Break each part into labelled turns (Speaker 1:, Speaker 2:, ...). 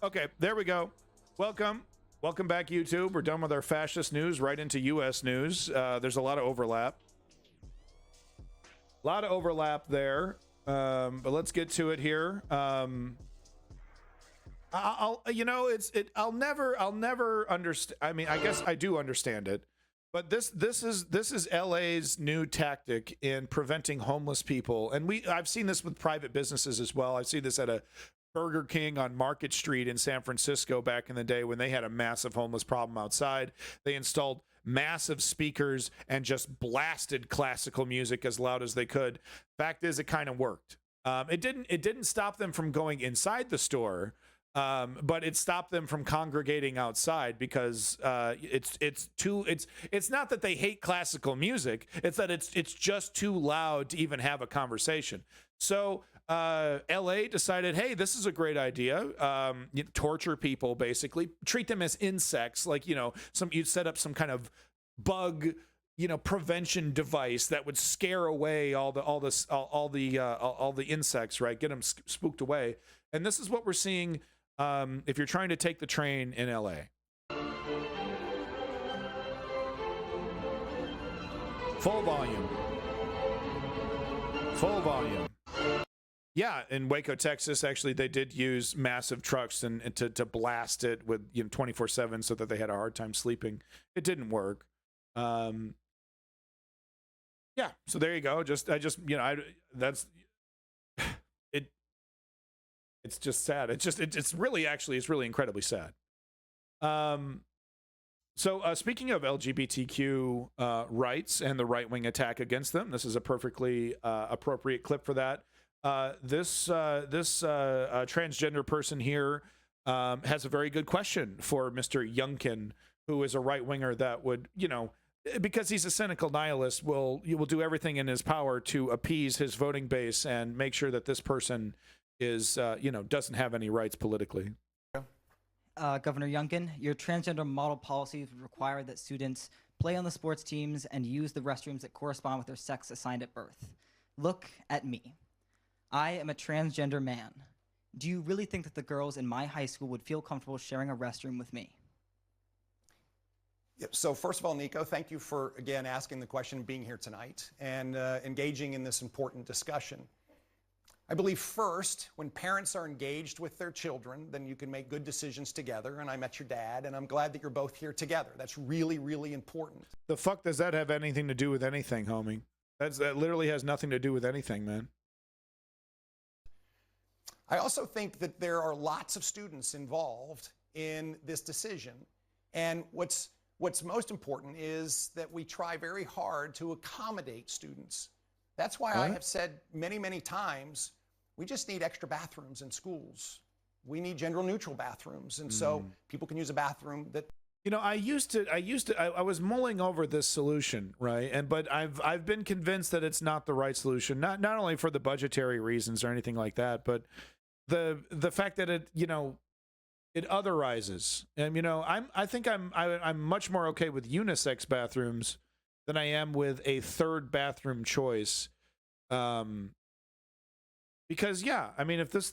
Speaker 1: Okay, there we go. Welcome back, YouTube. We're done with our fascist news, right into U.S. news. There's a lot of overlap. There, but let's get to it here. I'll never understand. I mean, I guess I do understand it, but this is LA's new tactic in preventing homeless people, and I've seen this with private businesses as well. I see this at a Burger King on Market Street in San Francisco back in the day when they had a massive homeless problem outside. They installed massive speakers and just blasted classical music as loud as they could. Fact is, it kind of worked. It didn't stop them from going inside the store, but it stopped them from congregating outside because it's not that they hate classical music, it's that it's just too loud to even have a conversation. So LA decided, hey, this is a great idea. Torture people, basically treat them as insects, like, you'd set up some kind of bug, prevention device that would scare away all the insects, right? Get them spooked away. And this is what we're seeing if you're trying to take the train in LA. Full volume. Yeah, in Waco, Texas, actually, they did use massive trucks and to blast it with 24/7 so that they had a hard time sleeping. It didn't work. Yeah, so there you go. That's it. It's just sad. It's really incredibly sad. So speaking of LGBTQ rights and the right-wing attack against them, this is a perfectly appropriate clip for that. This transgender person here has a very good question for Mr. Youngkin, who is a right-winger that would, because he's a cynical nihilist, will do everything in his power to appease his voting base and make sure that this person is, doesn't have any rights politically.
Speaker 2: Governor Youngkin, your transgender model policies would require that students play on the sports teams and use the restrooms that correspond with their sex assigned at birth. Look at me. I am a transgender man. Do you really think that the girls in my high school would feel comfortable sharing a restroom with me?
Speaker 3: Yep. So first of all, Nico, thank you for, again, asking the question and being here tonight and engaging in this important discussion. I believe first, when parents are engaged with their children, then you can make good decisions together. And I met your dad, and I'm glad that you're both here together. That's really, really important.
Speaker 1: The fuck does that have anything to do with anything, homie? That literally has nothing to do with anything, man.
Speaker 3: I also think that there are lots of students involved in this decision. And what's most important is that we try very hard to accommodate students. That's why I have said many, many times, we just need extra bathrooms in schools. We need gender-neutral bathrooms. And so people can use a bathroom that...
Speaker 1: I was mulling over this solution, right? But I've been convinced that it's not the right solution, not only for the budgetary reasons or anything like that, but the fact that it otherizes. And I think I'm much more okay with unisex bathrooms than I am with a third bathroom choice. Because yeah, I mean, if this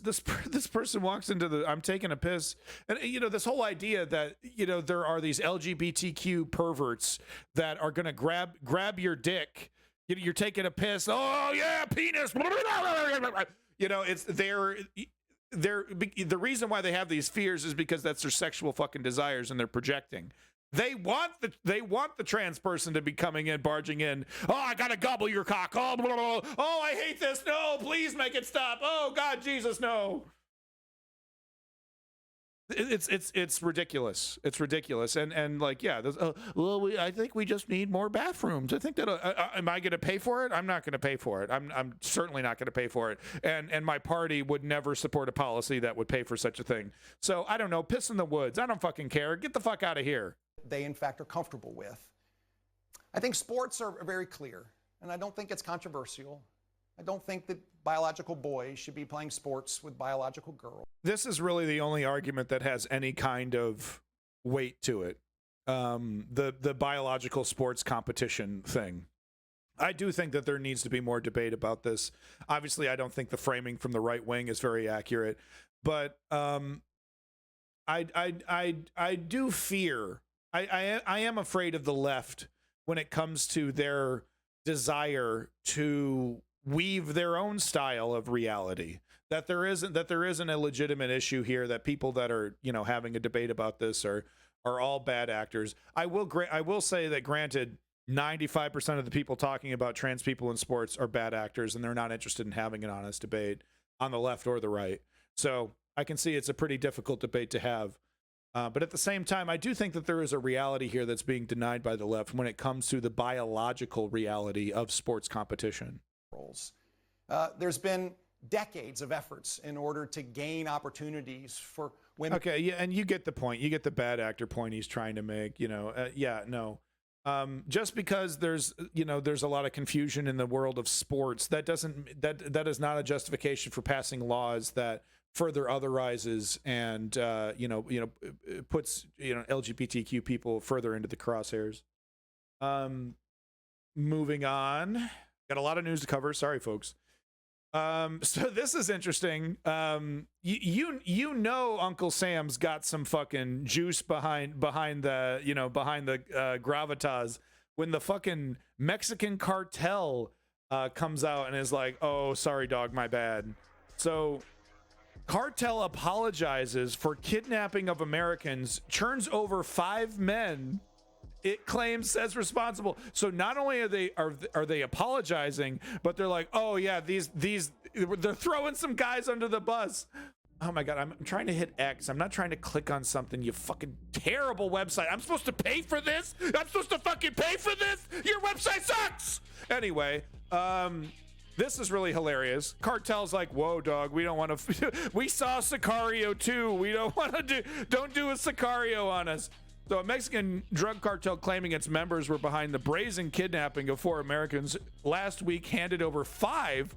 Speaker 1: person walks into the, I'm taking a piss, and this whole idea that there are these LGBTQ perverts that are gonna grab your dick, you're taking a piss, oh yeah, penis, it's the reason why they have these fears is because that's their sexual fucking desires and they're projecting. They want the trans person to be coming in, barging in. Oh, I gotta gobble your cock. Oh, blah, blah, blah. Oh, I hate this. No, please make it stop. Oh, God, Jesus, no. It's ridiculous. It's ridiculous. And like, yeah. I think we just need more bathrooms. I think that. Am I gonna pay for it? I'm not gonna pay for it. I'm certainly not gonna pay for it. And my party would never support a policy that would pay for such a thing. So I don't know. Piss in the woods. I don't fucking care. Get the fuck out of here.
Speaker 3: They, in fact, are comfortable with. I think sports are very clear, and I don't think it's controversial. I don't think that biological boys should be playing sports with biological girls.
Speaker 1: This is really the only argument that has any kind of weight to it. The biological sports competition thing. I do think that there needs to be more debate about this. Obviously, I don't think the framing from the right wing is very accurate, but I do fear. I am afraid of the left when it comes to their desire to weave their own style of reality. That there isn't a legitimate issue here. That people that are having a debate about this are all bad actors. I will say that, granted, 95% of the people talking about trans people in sports are bad actors, and they're not interested in having an honest debate on the left or the right. So I can see it's a pretty difficult debate to have. But at the same time, I do think that there is a reality here that's being denied by the left when it comes to the biological reality of sports competition.
Speaker 3: There's been decades of efforts in order to gain opportunities for women.
Speaker 1: Okay, yeah, and you get the point. You get the bad actor point he's trying to make. Just because there's a lot of confusion in the world of sports, that is not a justification for passing laws that further otherizes and puts LGBTQ people further into the crosshairs. Moving on, got a lot of news to cover. Sorry, folks. So this is interesting. Uncle Sam's got some fucking juice behind the gravitas when the fucking Mexican cartel comes out and is like, "Oh, sorry, dog, my bad." So cartel apologizes for kidnapping of Americans, turns over 5 men it claims says responsible. So not only are they apologizing, but they're like, oh yeah, these they're throwing some guys under the bus. Oh my God, I'm trying to hit X. I'm not trying to click on something, you fucking terrible website. I'm supposed to pay for this? I'm supposed to fucking pay for this? Your website sucks! Anyway, this is really hilarious. Cartel's like, whoa, dog, we don't want to, we saw Sicario too. We don't want to don't do a Sicario on us. So a Mexican drug cartel claiming its members were behind the brazen kidnapping of 4 Americans last week handed over 5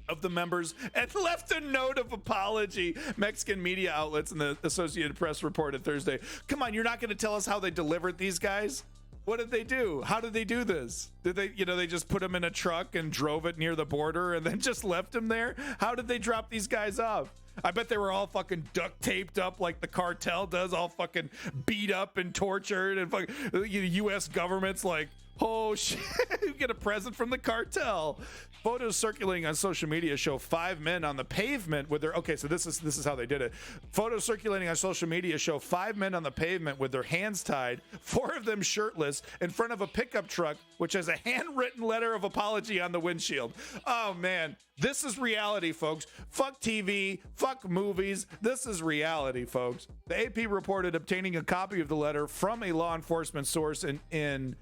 Speaker 1: of the members and left a note of apology. Mexican media outlets and the Associated Press reported Thursday. Come on, you're not going to tell us how they delivered these guys? What did they do? How did they do this? Did they, they just put them in a truck and drove it near the border and then just left them there? How did they drop these guys off? I bet they were all fucking duct taped up like the cartel does, all fucking beat up and tortured, and fucking the U.S. government's like, oh shit, you get a present from the cartel. Photos circulating on social media show 5 men on the pavement with their, okay, so this is how they did it. Photos circulating on social media show 5 men on the pavement with their hands tied, 4 of them shirtless, in front of a pickup truck, which has a handwritten letter of apology on the windshield. Oh man, this is reality, folks. Fuck TV, fuck movies. This is reality, folks. The AP reported obtaining a copy of the letter from a law enforcement source in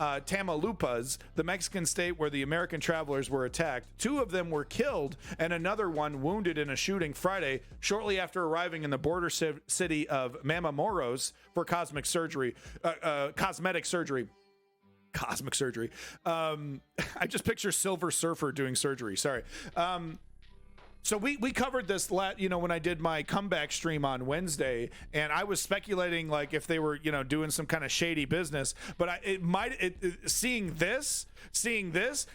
Speaker 1: Tamaulipas, the Mexican state where the American travelers were attacked. 2 of them were killed and another one wounded in a shooting Friday, shortly after arriving in the border city of Matamoros for cosmetic surgery. I just picture Silver Surfer doing surgery. Sorry. So we covered this when I did my comeback stream on Wednesday, and I was speculating like if they were doing some kind of shady business, but seeing this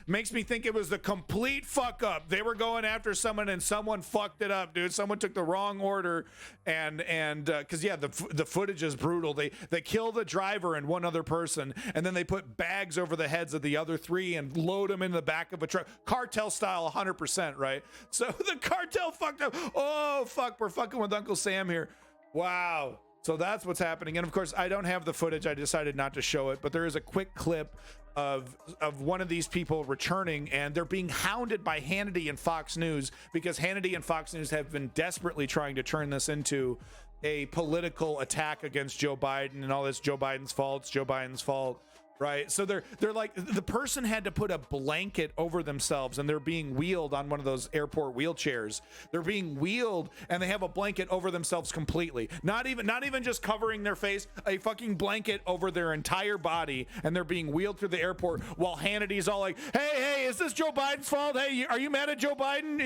Speaker 1: makes me think it was the complete fuck up. They were going after someone and someone fucked it up, dude. Someone took the wrong order, and because the footage is brutal. They kill the driver and 1 other person, and then they put bags over the heads of the other 3 and load them in the back of a truck, cartel style, 100%, right? So the cartel fucked up. Oh fuck, we're fucking with Uncle Sam here. Wow. So that's what's happening. And of course, I don't have the footage. I decided not to show it, but there is a quick clip of one of these people returning, and they're being hounded by Hannity and Fox News because Hannity and Fox News have been desperately trying to turn this into a political attack against Joe Biden and all this. Joe Biden's fault. It's Joe Biden's fault. Right. So they're like, the person had to put a blanket over themselves, and they're being wheeled on one of those airport wheelchairs. They're being wheeled and they have a blanket over themselves completely. Not even just covering their face, a fucking blanket over their entire body, and they're being wheeled through the airport while Hannity's all like, hey, is this Joe Biden's fault? Hey, are you mad at Joe Biden?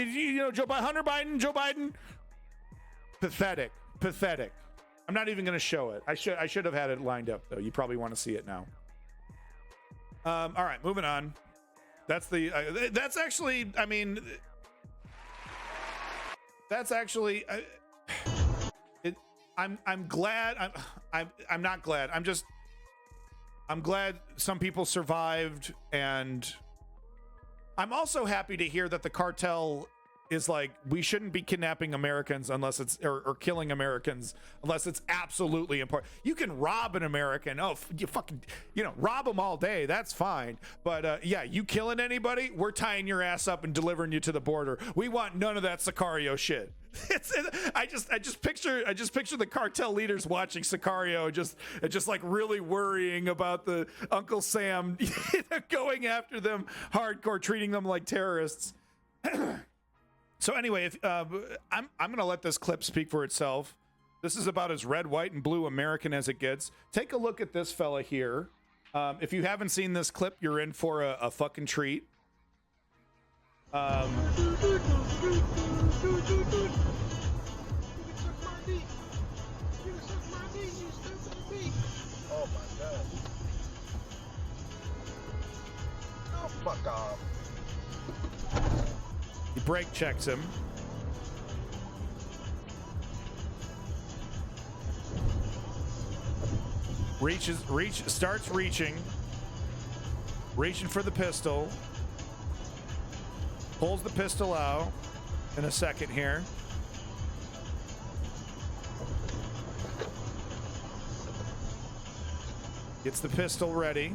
Speaker 1: Hunter Biden, Joe Biden? Pathetic. I'm not even going to show it. I should have had it lined up though. You probably want to see it now. All right, moving on. That's actually, I'm glad. I'm not glad. I'm glad some people survived, and I'm also happy to hear that the cartel is like, we shouldn't be kidnapping Americans unless it's or killing Americans unless it's absolutely important. You can rob an American, you fucking, rob them all day, that's fine. But yeah, you killing anybody, we're tying your ass up and delivering you to the border. We want none of that Sicario shit. I just picture the cartel leaders watching Sicario, just like really worrying about the Uncle Sam going after them hardcore, treating them like terrorists. So anyway, if I'm gonna let this clip speak for itself. This is about as red, white, and blue American as it gets. Take a look at this fella here. If you haven't seen this clip, you're in for a fucking treat.
Speaker 4: Oh my god. Oh, fuck off.
Speaker 1: He brake checks him. Starts reaching for the pistol. Pulls the pistol out in a second here. Gets the pistol ready.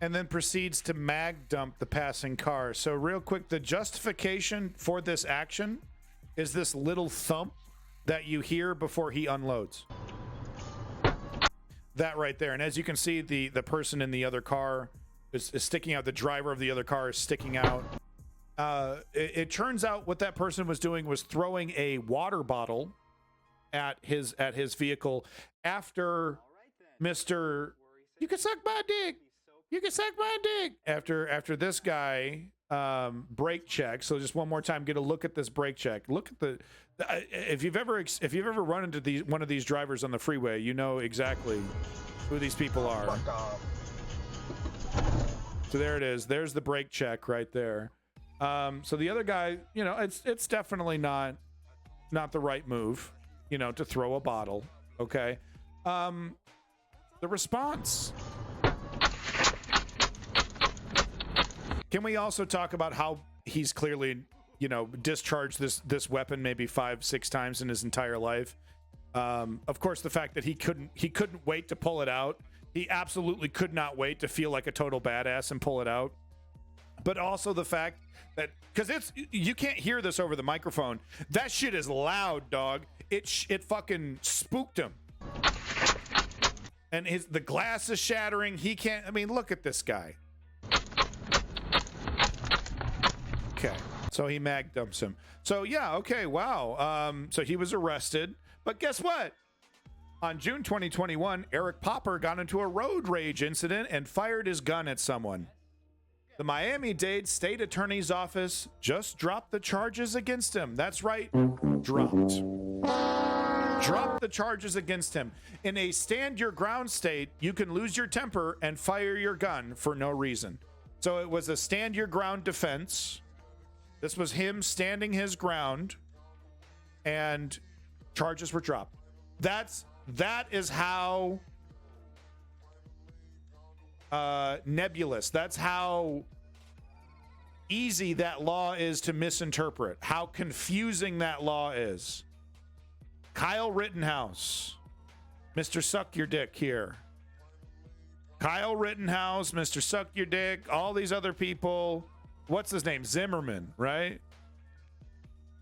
Speaker 1: And then proceeds to mag dump the passing car. So real quick, the justification for this action is this little thump that you hear before he unloads. That right there. And as you can see, the person in the other car is sticking out. The driver of the other car is sticking out. It turns out what that person was doing was throwing a water bottle at his vehicle after Mr. You can suck my dick. You can suck my dick. After this guy brake check. So just one more time, get a look at this brake check. Look at the if you've ever run into one of these drivers on the freeway, you know exactly who these people are.
Speaker 4: Fuck off.
Speaker 1: So there it is. There's the brake check right there. So the other guy, it's definitely not the right move, to throw a bottle. Okay. The response. Can we also talk about how he's clearly, discharged this weapon maybe 5-6 times in his entire life? Of course, the fact that he couldn't wait to pull it out. He absolutely could not wait to feel like a total badass and pull it out. But also the fact that, because you can't hear this over the microphone. That shit is loud, dog. It fucking spooked him. And the glass is shattering. He can't. I mean, look at this guy. Okay, so he mag dumps him. So yeah, okay, wow. So he was arrested, but guess what? On June 2021, Eric Popper got into a road rage incident and fired his gun at someone. The Miami-Dade State Attorney's Office just dropped the charges against him. That's right, dropped the charges against him. In a stand your ground state, you can lose your temper and fire your gun for no reason. So it was a stand your ground defense. This was him standing his ground, and charges were dropped. That is how nebulous. That's how easy that law is to misinterpret. How confusing that law is. Kyle Rittenhouse, Mr. Suck Your Dick here. Kyle Rittenhouse, Mr. Suck Your Dick, all these other people. What's his name? Zimmerman, right?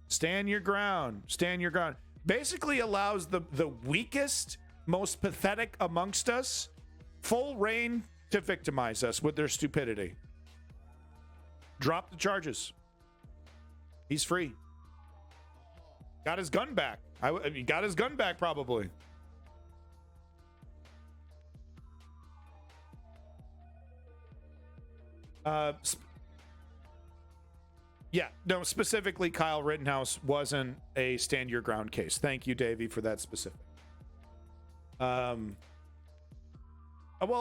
Speaker 1: Stand your ground. Stand your ground. Basically allows the weakest, most pathetic amongst us full reign to victimize us with their stupidity. Drop the charges. He's free. Got his gun back. He got his gun back probably. Yeah, no, specifically Kyle Rittenhouse wasn't a stand your ground case. Thank you, Davey, for that specific. Well,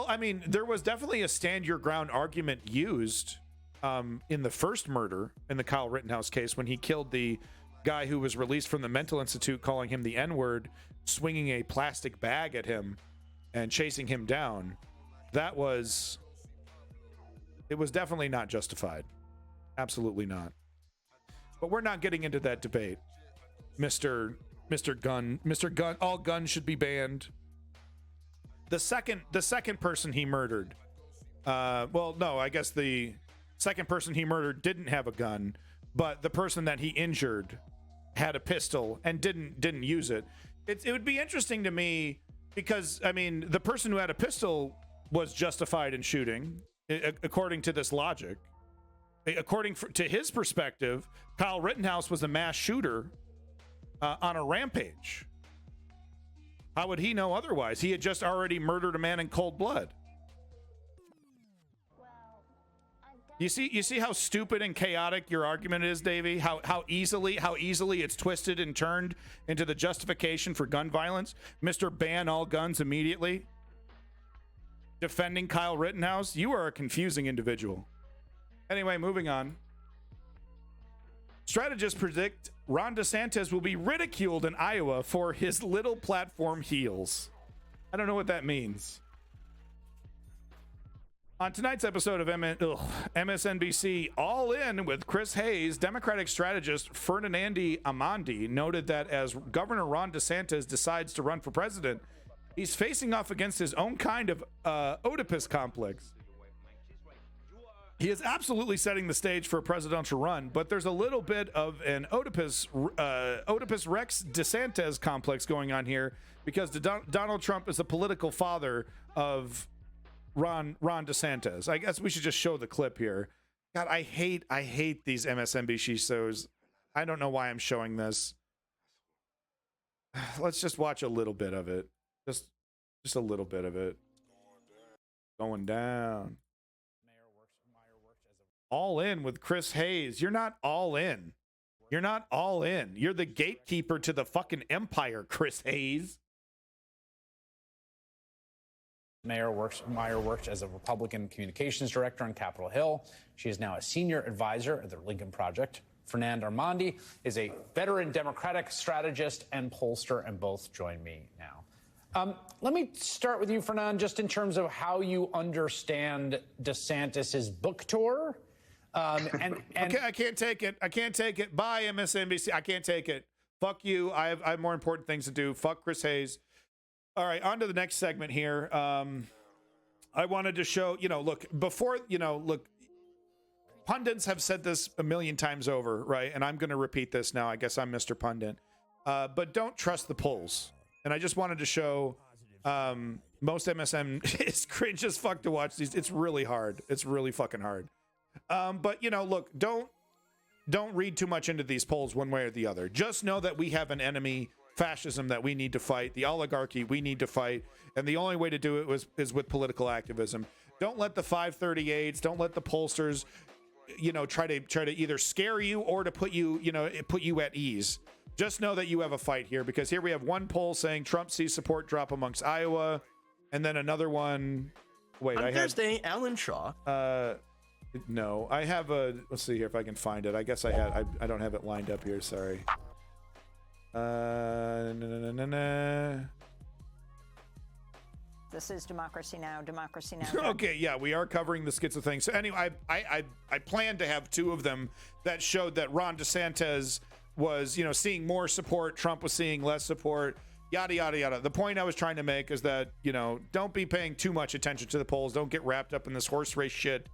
Speaker 1: I mean, there was definitely a stand your ground argument used in the first murder in the Kyle Rittenhouse case when he killed the guy who was released from the mental institute, calling him the N-word, swinging a plastic bag at him and chasing him down. It was definitely not justified. Absolutely not. But we're not getting into that debate. Mr. Gun, all guns should be banned. The second person he murdered, well, no, I guess the second person he murdered didn't have a gun, but the person that he injured had a pistol and didn't use it. It would be interesting to me because, I mean, the person who had a pistol was justified in shooting, according to this logic. According to his perspective, Kyle Rittenhouse was a mass shooter on a rampage. How would he know otherwise? He had just already murdered a man in cold blood. You see how stupid and chaotic your argument is, Davey? How easily it's twisted and turned into the justification for gun violence? Mr. Ban all guns immediately. Defending Kyle Rittenhouse? You are a confusing individual. Anyway, moving on. Strategists predict Ron DeSantis will be ridiculed in Iowa for his little platform heels. I don't know what that means. On tonight's episode of MSNBC All In with Chris Hayes, Democratic strategist Ferdinand Amandi noted that as Governor Ron DeSantis decides to run for president, he's facing off against his own kind of Oedipus complex. He is absolutely setting the stage for a presidential run, but there's a little bit of an Oedipus Rex DeSantis complex going on here because Donald Trump is the political father of Ron DeSantis. I guess we should just show the clip here. God, I hate these MSNBC shows. I don't know why I'm showing this. Let's just watch a little bit of it. Just a little bit of it. Going down. All In with Chris Hayes. You're not all in. You're not all in. You're the gatekeeper to the fucking empire, Chris Hayes.
Speaker 5: Meyer worked as a Republican communications director on Capitol Hill. She is now a senior advisor at the Lincoln Project. Fernand Armandi is a veteran Democratic strategist and pollster, and both join me now. Let me start with you, Fernand, just in terms of how you understand DeSantis's book tour. Okay,
Speaker 1: I can't take it. I can't take it. Bye, MSNBC. I can't take it. Fuck you. I have more important things to do. Fuck Chris Hayes. All right, on to the next segment here. I wanted to show, look, pundits have said this a million times over, right? And I'm going to repeat this now. I guess I'm Mr. Pundit. But don't trust the polls. And I just wanted to show most MSM is cringe as fuck to watch these. It's really hard. It's really fucking hard. But look, don't read too much into these polls one way or the other. Just know that we have an enemy, fascism, that we need to fight, the oligarchy we need to fight, and the only way to do it is with political activism. Don't let the 538s, don't let the pollsters, try to either scare you or to put you at ease. Just know that you have a fight here, because here we have one poll saying Trump sees support drop amongst Iowa, and then another one. Wait,
Speaker 6: on Thursday, Alan Shaw.
Speaker 1: No, I have let's see here if I can find it. I guess I don't have it lined up here. Sorry.
Speaker 7: This is Democracy Now! Democracy Now!
Speaker 1: Okay, yeah, we are covering the schizo thing. So anyway, I plan to have two of them that showed that Ron DeSantis was, seeing more support, Trump was seeing less support, yada, yada, yada. The point I was trying to make is that, don't be paying too much attention to the polls. Don't get wrapped up in this horse race shit.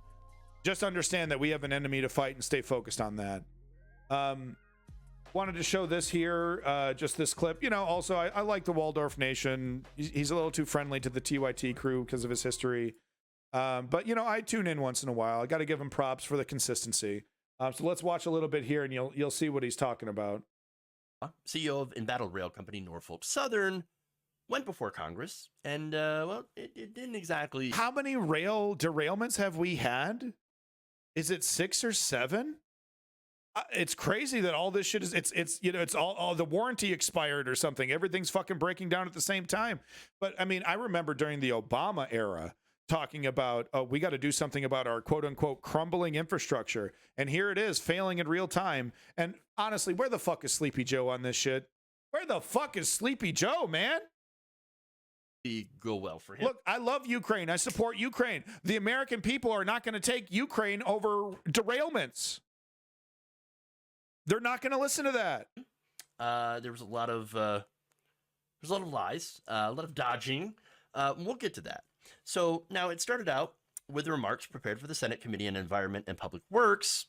Speaker 1: Just understand that we have an enemy to fight and stay focused on that. Wanted to show this here, just this clip. Also, I like the Waldorf Nation. He's a little too friendly to the TYT crew because of his history. But, I tune in once in a while. I got to give him props for the consistency. So let's watch a little bit here, and you'll see what he's talking about.
Speaker 6: CEO of Embattled Rail Company Norfolk Southern went before Congress, and, it didn't exactly...
Speaker 1: How many rail derailments have we had? Is it 6 or 7? It's crazy that all this shit is it's you know it's all the warranty expired or something. Everything's fucking breaking down at the same time. But I mean, I remember during the Obama era talking about we got to do something about our quote unquote crumbling infrastructure, and here it is failing in real time. And honestly, where the fuck is Sleepy Joe on this shit? Where the fuck is Sleepy Joe, man?
Speaker 6: Go well for him.
Speaker 1: Look, I love Ukraine. I support Ukraine. The American people are not going to take Ukraine over derailments. They're not going to listen to that.
Speaker 6: There was a lot of lies, a lot of dodging. We'll get to that. So now it started out with remarks prepared for the Senate Committee on Environment and Public Works,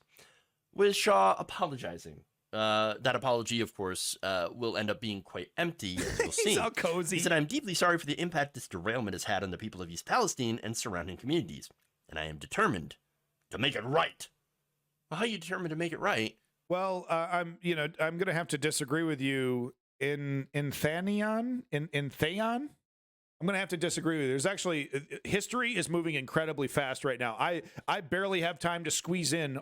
Speaker 6: with Shaw apologizing. That apology, of course, will end up being quite empty, as we'll see.
Speaker 1: He's all cozy.
Speaker 6: He said, "I'm deeply sorry for the impact this derailment has had on the people of East Palestine and surrounding communities, and I am determined to make it right." Well, how are you determined to make it right?
Speaker 1: Well, I'm going to have to disagree with you in Theon. I'm going to have to disagree with you. There's actually history is moving incredibly fast right now. I barely have time to squeeze in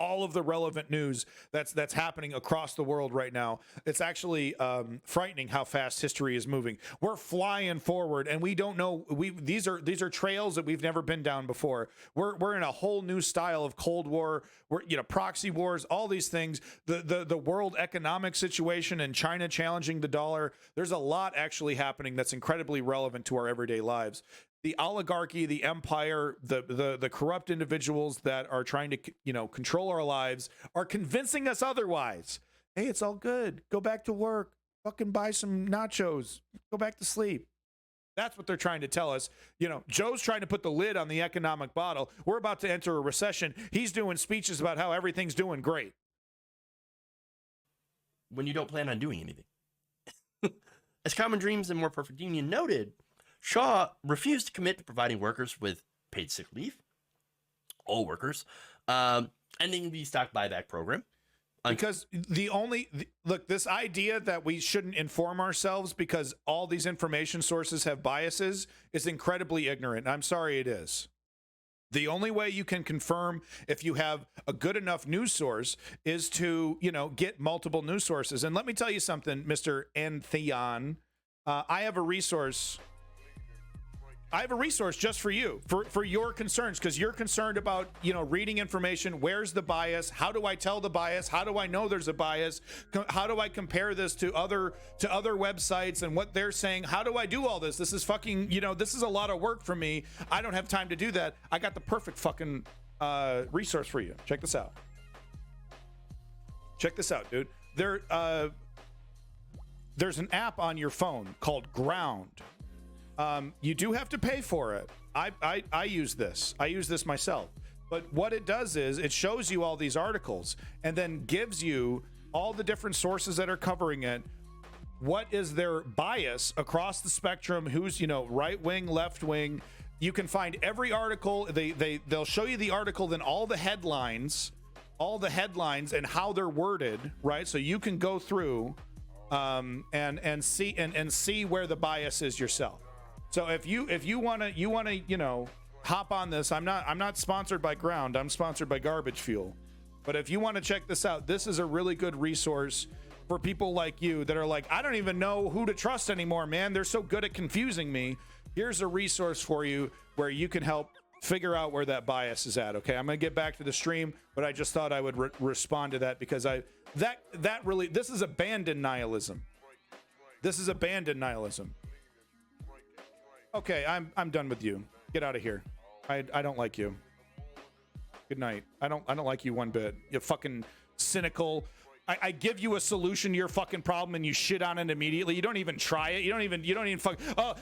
Speaker 1: all of the relevant news that's happening across the world right now. It's actually frightening how fast history is moving. We're flying forward, and we don't know. These are trails that we've never been down before. We're in a whole new style of Cold War. We're proxy wars, all these things. The world economic situation and China challenging the dollar. There's a lot actually happening that's incredibly relevant to our everyday lives. The oligarchy, the empire, the corrupt individuals that are trying to control our lives are convincing us otherwise. Hey, it's all good. Go back to work. Fucking buy some nachos. Go back to sleep. That's what they're trying to tell us. Joe's trying to put the lid on the economic bottle. We're about to enter a recession. He's doing speeches about how everything's doing great.
Speaker 6: When you don't plan on doing anything. As Common Dreams and More Perfect Union noted, Shaw refused to commit to providing workers with paid sick leave, all workers, ending the stock buyback program.
Speaker 1: Because look, this idea that we shouldn't inform ourselves because all these information sources have biases is incredibly ignorant. I'm sorry, it is. The only way you can confirm if you have a good enough news source is to, get multiple news sources. And let me tell you something, Mr. Theon. I have a resource just for you, for your concerns, because you're concerned about, reading information. Where's the bias? How do I tell the bias? How do I know there's a bias? How do I compare this to other websites and what they're saying? How do I do all this? This is fucking, this is a lot of work for me. I don't have time to do that. I got the perfect fucking resource for you. Check this out. Check this out, dude. There's an app on your phone called Ground. You do have to pay for it. I use this. I use this myself. But what it does is it shows you all these articles and then gives you all the different sources that are covering it. What is their bias across the spectrum? Who's, right wing, left wing? You can find every article. They'll show you the article, then all the headlines and how they're worded, right? So you can go through and see where the bias is yourself. So if you want to hop on this, I'm not sponsored by Ground. I'm sponsored by Garbage Fuel. But if you want to check this out, this is a really good resource for people like you that are like, I don't even know who to trust anymore, man. They're so good at confusing me. Here's a resource for you where you can help figure out where that bias is at. Okay, I'm gonna get back to the stream, but I just thought I would respond to that because this is abandoned nihilism. This is abandoned nihilism. Okay, I'm done with you. Get out of here. I don't like you. Good night. I don't like you one bit. You're fucking cynical. I give you a solution to your fucking problem and you shit on it immediately. You don't even try it. You don't even fuck.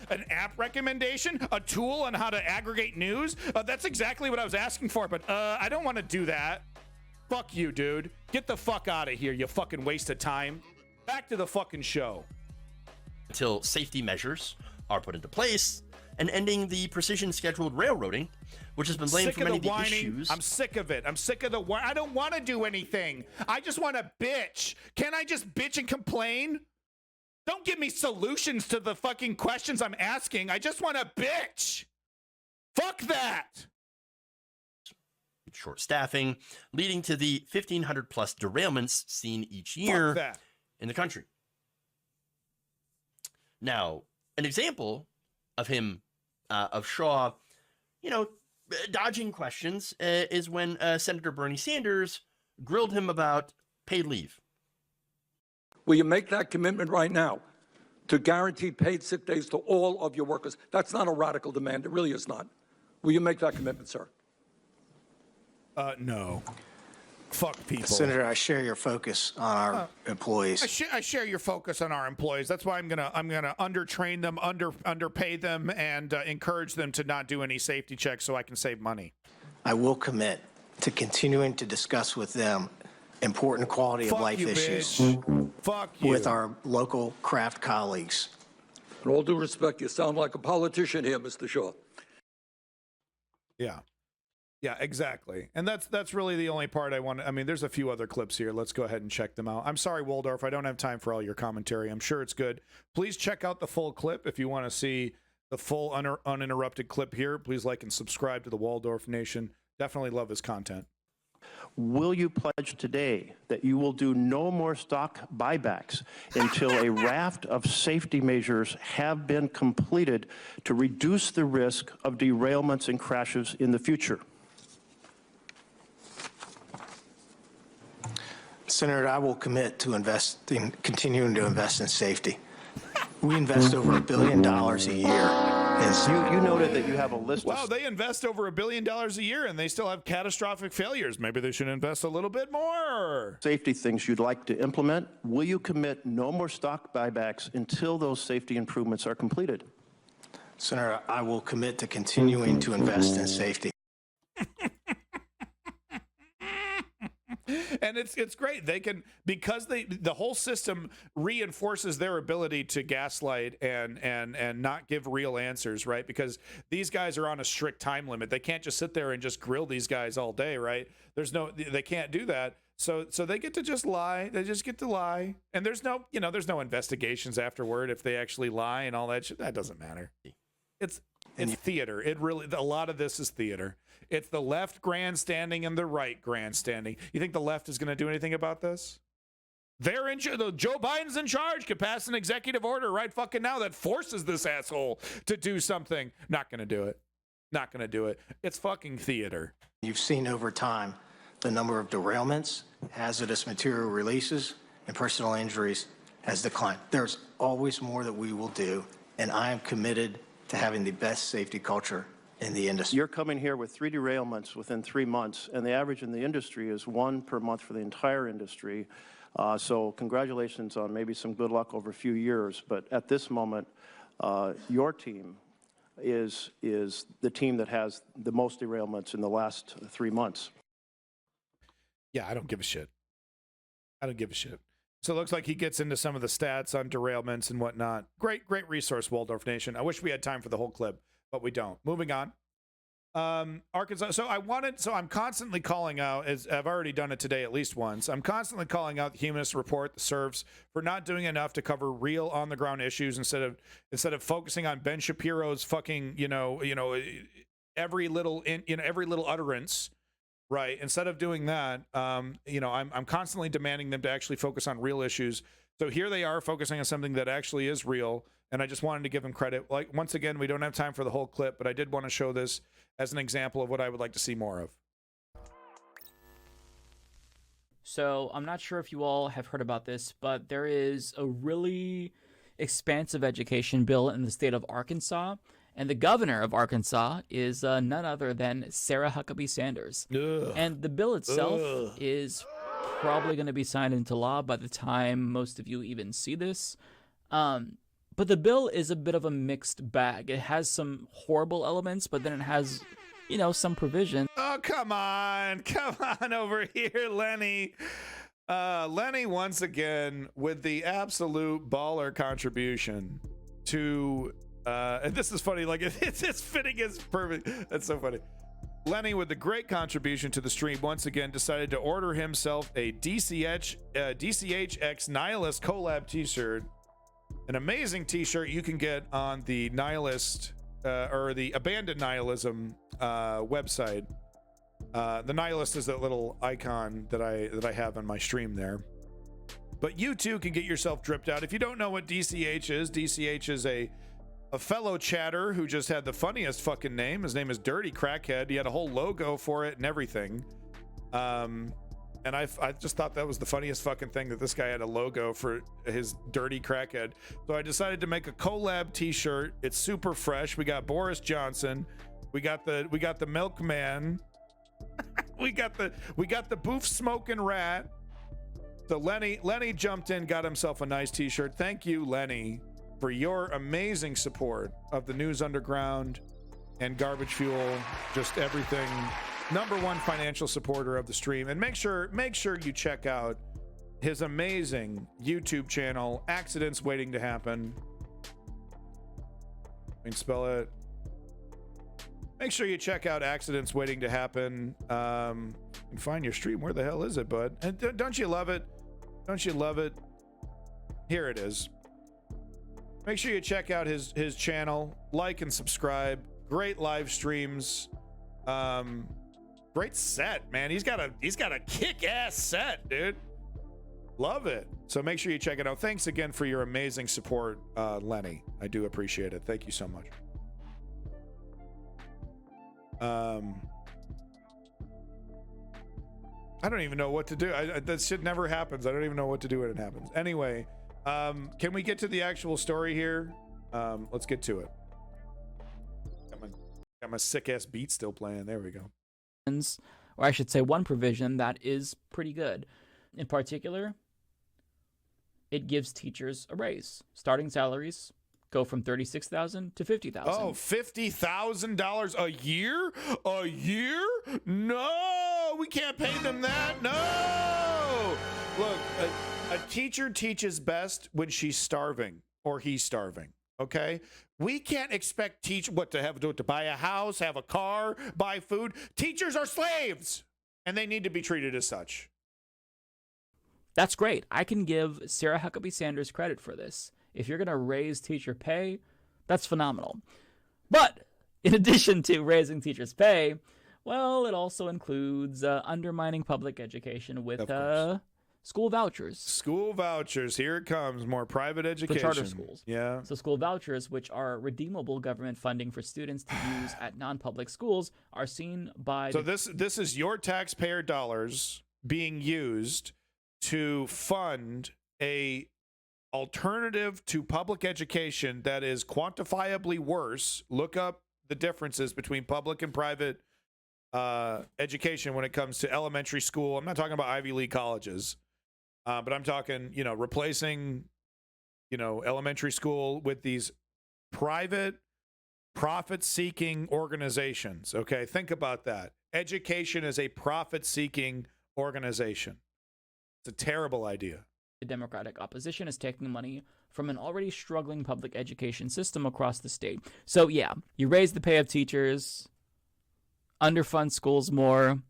Speaker 1: An app recommendation, a tool on how to aggregate news. That's exactly what I was asking for, but I don't want to do that. Fuck you, dude. Get the fuck out of here, you fucking waste of time. Back to the fucking show.
Speaker 6: Until safety measures are put into place and ending the precision scheduled railroading, which has been blamed for many of the issues.
Speaker 1: I'm sick of it. I'm sick of the whine. I don't want to do anything. I just want to bitch. Can I just bitch and complain? Don't give me solutions to the fucking questions I'm asking. I just want to bitch. Fuck that.
Speaker 6: short staffing, leading to the 1,500 plus derailments seen each
Speaker 1: Fuck
Speaker 6: year
Speaker 1: that.
Speaker 6: in the country. Now, an example of him, of Shaw, dodging questions is when Senator Bernie Sanders grilled him about paid leave.
Speaker 8: Will you make that commitment right now to guarantee paid sick days to all of your workers? That's not a radical demand. It really is not. Will you make that commitment, sir?
Speaker 1: No. Fuck people.
Speaker 9: Senator, I share your focus on our employees.
Speaker 1: I share your focus on our employees. That's why I'm gonna undertrain them, underpay them, and encourage them to not do any safety checks so I can save money.
Speaker 9: I will commit to continuing to discuss with them important quality
Speaker 1: Fuck
Speaker 9: of life
Speaker 1: you,
Speaker 9: issues
Speaker 1: bitch. Fuck you.
Speaker 9: with our local craft colleagues.
Speaker 8: In all due respect, you sound like a politician here, Mr. Shaw.
Speaker 1: Yeah. Yeah, exactly. And that's really the only part I want. I mean, there's a few other clips here. Let's go ahead and check them out. I'm sorry, Waldorf, I don't have time for all your commentary. I'm sure it's good. Please check out the full clip if you want to see the full uninterrupted clip here. Please like and subscribe to the Waldorf Nation. Definitely love his content.
Speaker 10: Will you pledge today that you will do no more stock buybacks until a raft of safety measures have been completed to reduce the risk of derailments and crashes in the future?
Speaker 9: Senator, I will commit to continuing to invest in safety. We invest over $1 billion a year.
Speaker 10: You noted that you have a list
Speaker 1: Wow,
Speaker 10: of
Speaker 1: they invest over $1 billion a year and they still have catastrophic failures. Maybe they should invest a little bit more.
Speaker 10: safety things you'd like to implement. Will you commit no more stock buybacks until those safety improvements are completed?
Speaker 9: Senator, I will commit to continuing to invest in safety.
Speaker 1: And it's great. They can, because the whole system reinforces their ability to gaslight and not give real answers, right? Because these guys are on a strict time limit. They can't just sit there and just grill these guys all day, right? They can't do that. So they get to just lie. They just get to lie. And there's no investigations afterward if they actually lie and all that shit. That doesn't matter. It's theater. A lot of this is theater. It's the left grandstanding and the right grandstanding. You think the left is going to do anything about this? They're in Joe Biden's in charge. Could pass an executive order right fucking now that forces this asshole to do something. Not going to do it. Not going to do it. It's fucking theater.
Speaker 9: You've seen over time the number of derailments, hazardous material releases, and personal injuries has declined. There's always more that we will do, and I am committed to having the best safety culture in the industry.
Speaker 10: You're coming here with 3 derailments within 3 months, and the average in the industry is 1 per month for the entire industry. So congratulations on maybe some good luck over a few years. But at this moment, your team is the team that has the most derailments in the last 3 months.
Speaker 1: Yeah, I don't give a shit. So it looks like he gets into some of the stats on derailments and whatnot. Great resource, Waldorf Nation. I wish we had time for the whole clip, but we don't. Moving on. Arkansas. So I'm constantly calling out, as I've already done it today at least once. I'm constantly calling out the Humanist Report, the SERVs, for not doing enough to cover real on the ground issues instead of focusing on Ben Shapiro's fucking, every little utterance. Right. Instead of doing that, I'm constantly demanding them to actually focus on real issues. So here they are focusing on something that actually is real. And I just wanted to give them credit. Like, once again, we don't have time for the whole clip, but I did want to show this as an example of what I would like to see more of.
Speaker 11: So I'm not sure if you all have heard about this, but there is a really expansive education bill in the state of Arkansas. And the governor of Arkansas is none other than Sarah Huckabee Sanders.
Speaker 1: Ugh.
Speaker 11: And the bill itself is probably going to be signed into law by the time most of you even see this. But the bill is a bit of a mixed bag. It has some horrible elements, but then it has, some provision.
Speaker 1: Oh, come on over here, Lenny. Lenny, once again, with the absolute baller contribution to... and this is funny, like it's fitting, it's perfect. That's so funny. Lenny, with the great contribution to the stream, once again decided to order himself a DCHX Nihilist collab t-shirt. An amazing t-shirt you can get on the Nihilist or the Abandoned Nihilism website. The nihilist is that little icon that I have on my stream there. But you too can get yourself dripped out. If you don't know what DCH is a fellow chatter who just had the funniest fucking name. His name is Dirty Crackhead. He had a whole logo for it and everything. And I just thought that was the funniest fucking thing, that this guy had a logo for his Dirty Crackhead. So I decided to make a collab t-shirt. It's super fresh. We got Boris Johnson. We got the Milkman. we got the boof smoking rat. So Lenny jumped in, got himself a nice t-shirt. Thank you, Lenny, for your amazing support of the News Underground and Garbage Fuel, just everything. #1 financial supporter of the stream. And make sure you check out his amazing YouTube channel, Accidents Waiting to Happen. I can spell it. Make sure you check out Accidents Waiting to Happen. And find your stream. Where the hell is it, bud? And don't you love it? Don't you love it? Here it is. Make sure you check out his channel, like and subscribe. Great live streams. Great set, man. He's got a kick-ass set, dude. Love it. So make sure you check it out. Thanks again for your amazing support, Lenny. I do appreciate it. Thank you so much. I don't even know what to do. That shit never happens. I don't even know what to do when it happens. Anyway, can we get to the actual story here? Let's get to it. Got my sick-ass beat still playing. There we go.
Speaker 11: Or I should say one provision that is pretty good. In particular, it gives teachers a raise. Starting salaries go from $36,000 to $50,000.
Speaker 1: Oh, $50,000 a year? A year? No, we can't pay them that. No. Look, a teacher teaches best when she's starving or he's starving. Okay, we can't expect to buy a house, have a car, buy food. Teachers are slaves, and they need to be treated as such.
Speaker 11: That's great. I can give Sarah Huckabee Sanders credit for this. If you're going to raise teacher pay, that's phenomenal. But in addition to raising teachers' pay, well, it also includes undermining public education with school vouchers.
Speaker 1: School vouchers. Here it comes. More private education.
Speaker 11: For charter schools.
Speaker 1: Yeah.
Speaker 11: So school vouchers, which are redeemable government funding for students to use at non-public schools, are seen by...
Speaker 1: So this is your taxpayer dollars being used to fund a alternative to public education that is quantifiably worse. Look up the differences between public and private education when it comes to elementary school. I'm not talking about Ivy League colleges. But I'm talking, replacing, elementary school with these private, profit-seeking organizations. Okay, think about that. Education is a profit-seeking organization. It's a terrible idea.
Speaker 11: The Democratic opposition is taking money from an already struggling public education system across the state. So, yeah, you raise the pay of teachers, underfund schools more.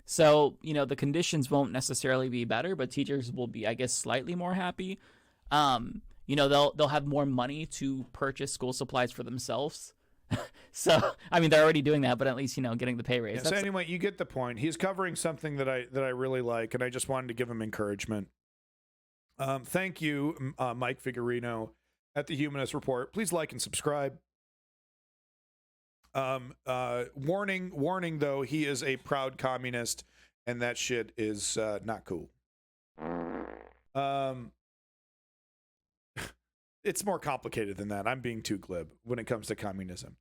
Speaker 11: So, the conditions won't necessarily be better, but teachers will be, I guess, slightly more happy. They'll have more money to purchase school supplies for themselves. So, they're already doing that, but at least, getting the pay raise.
Speaker 1: Yeah, so anyway, you get the point. He's covering something that I really like, and I just wanted to give him encouragement. Thank you, Mike Figurino at the Humanist Report. Please like and subscribe. Warning though, he is a proud communist, and that shit is not cool. It's more complicated than that. I'm being too glib when it comes to communism.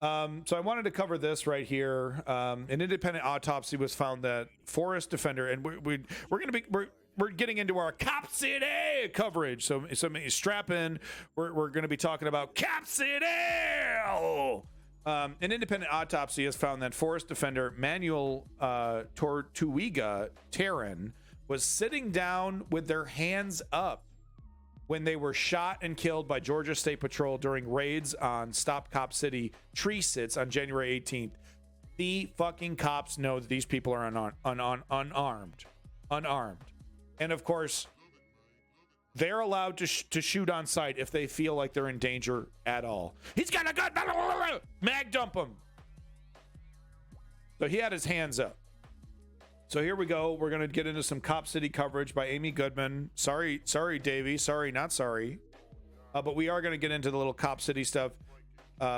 Speaker 1: So I wanted to cover this right here. An independent autopsy was found that Forest Defender, and we're getting into our Cop City coverage. So strap in. We're going to be talking about Cop City. An independent autopsy has found that Forest Defender Manuel Tortuiga Terran was sitting down with their hands up when they were shot and killed by Georgia State Patrol during raids on Stop Cop City tree sits on January 18th. The fucking cops know that these people are unarmed. And of course, they're allowed to shoot on sight if they feel like they're in danger at all. He's got a gun. Mag dump him. So he had his hands up. So here we go. We're going to get into some Cop City coverage by Amy Goodman. Sorry, Davey. Sorry, not sorry. But we are going to get into the little Cop City stuff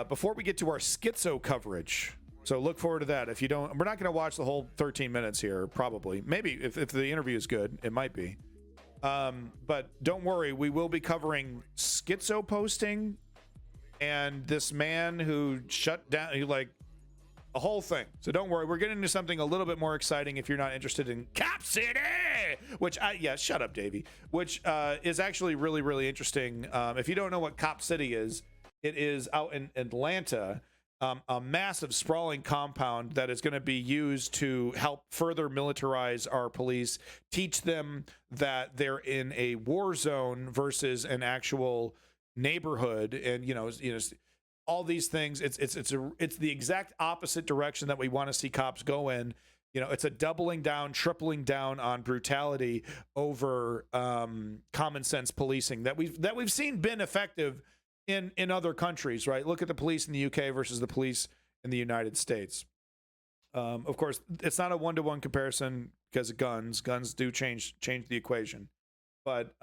Speaker 1: before we get to our schizo coverage. So look forward to that. If you don't, we're not going to watch the whole 13 minutes here, probably. Maybe if the interview is good, it might be. But don't worry, we will be covering schizo posting and this man who shut down, a whole thing. So don't worry, we're getting into something a little bit more exciting if you're not interested in Cop City, which shut up, Davey, which is actually really, really interesting. If you don't know what Cop City is, it is out in Atlanta. A massive sprawling compound that is going to be used to help further militarize our police, teach them that they're in a war zone versus an actual neighborhood, and all these things. It's the exact opposite direction that we want to see cops go in. It's a doubling down, tripling down on brutality over common sense policing that we've seen been effective in other countries, right? Look at the police in the UK versus the police in the United States. Of course, it's not a one-to-one comparison because of guns. Guns do change the equation, but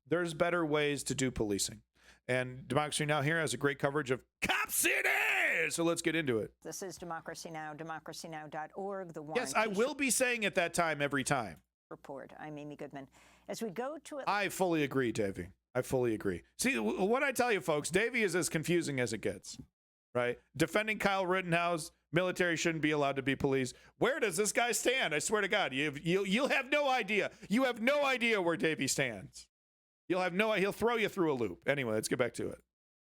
Speaker 1: there's better ways to do policing. And Democracy Now! Here has a great coverage of Cop City. So let's get into it.
Speaker 7: This is Democracy Now!, democracynow.org. The
Speaker 1: Yes, I will be saying it that time every time.
Speaker 7: Report. I'm Amy Goodman. As we go to it,
Speaker 1: I fully agree, Davey. I fully agree. See, what I tell you, folks, Davey is as confusing as it gets, right? Defending Kyle Rittenhouse, military shouldn't be allowed to be police. Where does this guy stand? I swear to God, you'll have no idea. You have no idea where Davey stands. He'll throw you through a loop. Anyway, let's get back to it.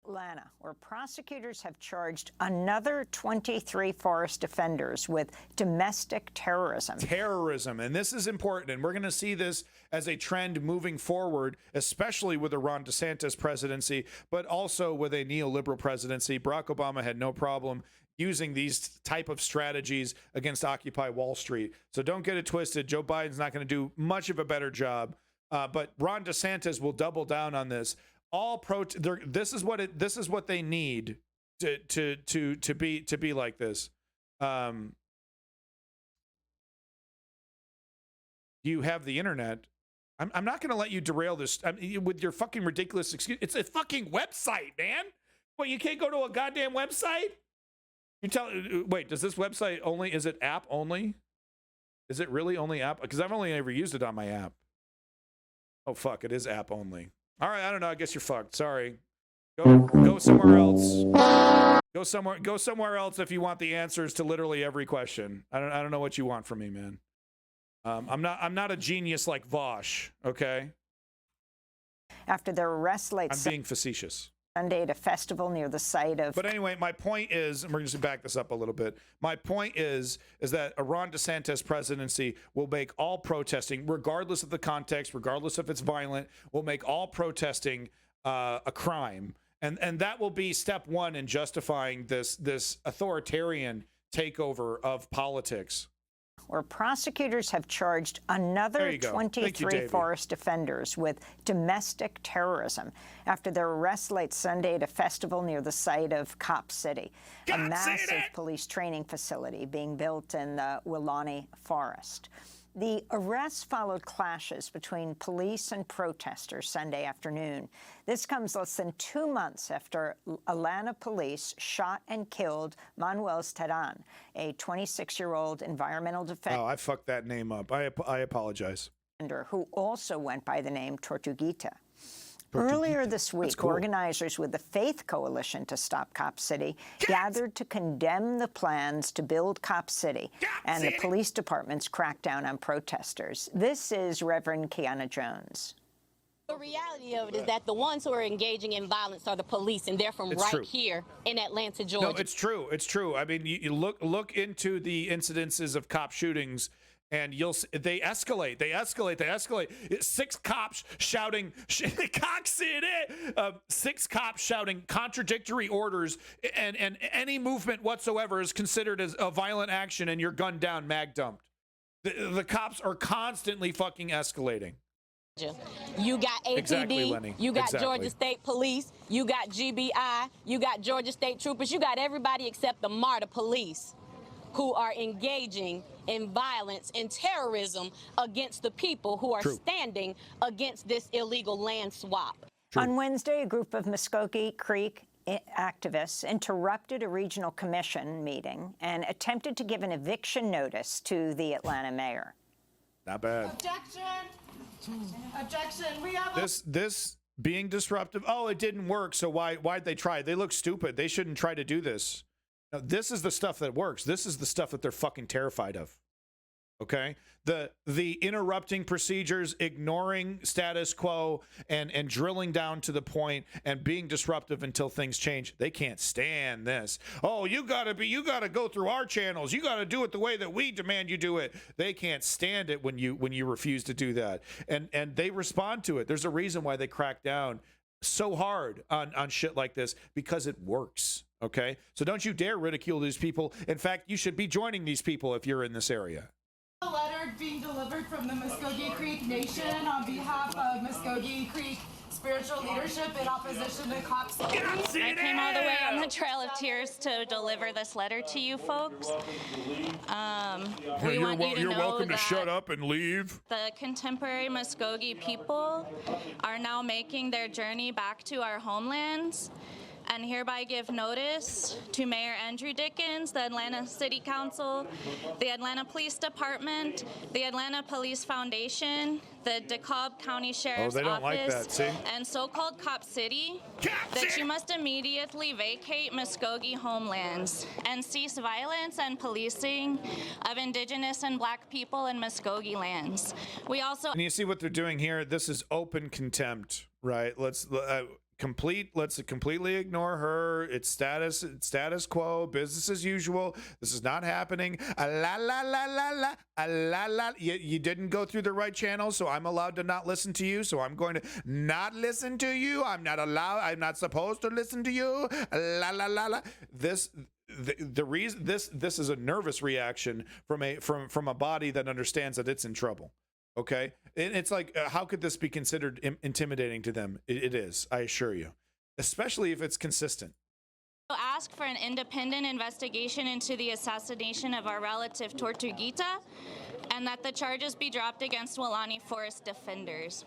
Speaker 7: Atlanta, where prosecutors have charged another 23 forest offenders with domestic terrorism.
Speaker 1: And this is important, and we're going to see this as a trend moving forward, especially with the Ron DeSantis presidency, but also with a neoliberal presidency. Barack Obama had no problem using these type of strategies against Occupy Wall Street. So don't get it twisted. Joe Biden's not going to do much of a better job, but Ron DeSantis will double down on this. This is what they need to be like this. You have the internet. I'm not going to let you derail this with your fucking ridiculous excuse. It's a fucking website, man. What, you can't go to a goddamn website? Wait, does this website is it app only? Is it really only app? Because I've only ever used it on my app. Oh fuck, it is app only. All right, I don't know. I guess you're fucked. Sorry. Go somewhere else. Go somewhere else if you want the answers to literally every question. I don't know what you want from me, man. I'm not a genius like Vosh, okay?
Speaker 7: After their arrest late
Speaker 1: I'm being facetious.
Speaker 7: Sunday at a festival near the site of...
Speaker 1: But anyway, my point is, and we're going to back this up a little bit. My point is that a Ron DeSantis presidency will make all protesting, regardless of the context, regardless if it's violent, will make all protesting a crime. And that will be step one in justifying this authoritarian takeover of politics.
Speaker 7: Where prosecutors have charged another 23 forest offenders with domestic terrorism after their arrest late Sunday at a festival near the site of Cop City, a massive police training facility being built in the Weelaunee Forest. The arrests followed clashes between police and protesters Sunday afternoon. This comes less than 2 months after Atlanta police shot and killed Manuel Terán, a 26-year-old environmental defender.
Speaker 1: Oh, I fucked that name up. I apologize.
Speaker 7: Who also went by the name Tortuguita. Earlier this week, organizers with the Faith Coalition to Stop Cop City gathered to condemn the plans to build Cop City and the police department's crackdown on protesters. This is Reverend Kiana Jones.
Speaker 12: The reality of it is that the ones who are engaging in violence are the police, and they're from here in Atlanta, Georgia.
Speaker 1: No, it's true. It's true. I mean, you look into the incidences of cop shootings, and they escalate. 6 cops shouting, "Cock City!" 6 cops shouting contradictory orders, and any movement whatsoever is considered as a violent action, and you're gunned down, mag dumped. The cops are constantly fucking escalating.
Speaker 12: You got APD,
Speaker 1: exactly,
Speaker 12: you got Georgia State Police, you got GBI, you got Georgia State Troopers, you got everybody except the MARTA police who are engaging in violence and terrorism against the people who are standing against this illegal land swap.
Speaker 7: On Wednesday, a group of Muskogee Creek activists interrupted a regional commission meeting and attempted to give an eviction notice to the Atlanta mayor.
Speaker 1: Not bad.
Speaker 13: Objection! Objection! We have
Speaker 1: this being disruptive. Oh, it didn't work. So why'd they try? They look stupid. They shouldn't try to do this. Now, this is the stuff that works. This is the stuff that they're fucking terrified of. Okay, the interrupting procedures, ignoring status quo, and drilling down to the point and being disruptive until things change. They can't stand this. Oh, you gotta go through our channels. You gotta do it the way that we demand you do it. They can't stand it when you refuse to do that, and they respond to it. There's a reason why they crack down so hard on shit like this, because it works. Okay, so don't you dare ridicule these people. In fact, you should be joining these people if you're in this area.
Speaker 13: a letter being delivered from the Muskogee Creek Nation on behalf of Muskogee Creek spiritual leadership in opposition to Cop City.
Speaker 14: I came all the way on the Trail of Tears to deliver this letter to you folks. We want you to know
Speaker 1: you're welcome to
Speaker 14: that
Speaker 1: shut up and leave.
Speaker 14: the contemporary Muskogee people are now making their journey back to our homelands, and hereby give notice to Mayor Andrew Dickens, the Atlanta City Council, the Atlanta Police Department, the Atlanta Police Foundation, the DeKalb County Sheriff's
Speaker 1: they don't
Speaker 14: Office,
Speaker 1: like that, see?
Speaker 14: and so-called Cop City, that you must immediately vacate Muskogee homelands and cease violence and policing of Indigenous and Black people in Muskogee lands. We also—
Speaker 1: And you see what they're doing here? This is open contempt, right? Let's completely ignore her. It's status quo, business as usual. This is not happening. You didn't go through the right channel, so I'm allowed to not listen to you. So I'm going to not listen to you. I'm not supposed to listen to you. The reason this is a nervous reaction from a body that understands that it's in trouble. Okay, and it's like, how could this be considered intimidating to them? It is, I assure you, especially if it's consistent.
Speaker 14: ask for an independent investigation into the assassination of our relative Tortuguita, and that the charges be dropped against Weelaunee Forest defenders.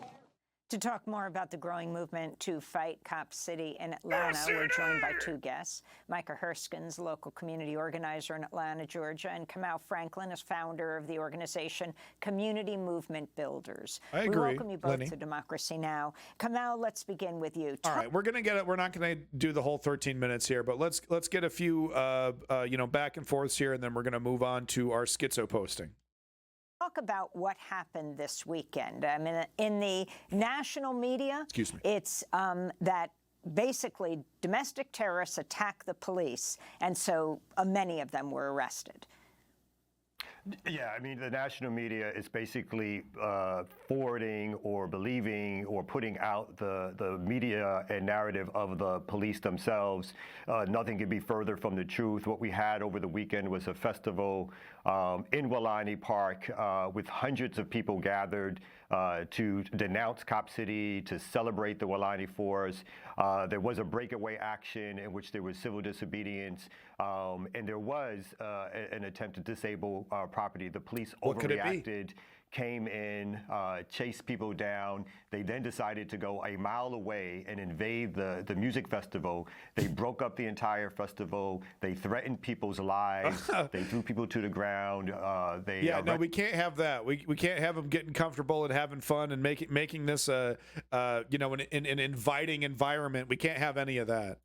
Speaker 7: To talk more about the growing movement to fight Cop City in Atlanta, we're joined by two guests. Micah Herskins, local community organizer in Atlanta, Georgia, and Kamau Franklin is founder of the organization Community Movement Builders.
Speaker 1: I agree,
Speaker 7: We welcome you both
Speaker 1: Lenny.
Speaker 7: to Democracy Now! Kamau, let's begin with you.
Speaker 1: All right, we're not gonna do the whole 13 minutes here, but let's get a few back and forths here, and then we're gonna move on to our schizo posting.
Speaker 7: Talk about what happened this weekend. I mean, in the national media, it's that basically domestic terrorists attack the police, and so many of them were arrested.
Speaker 15: Yeah, I mean, the national media is basically forwarding or believing or putting out the media and narrative of the police themselves. Nothing could be further from the truth. What we had over the weekend was a festival in Weelaunee Park with hundreds of people gathered to denounce Cop City, to celebrate the Weelaunee Forest. There was a breakaway action in which there was civil disobedience, and there was an attempt to disable property. The police overreacted, came in, chased people down. They then decided to go a mile away and invade the music festival. They broke up the entire festival. They threatened people's lives. They threw people to the ground.
Speaker 1: We can't have that. We can't have them getting comfortable and having fun and making this an inviting environment. We can't have any of that.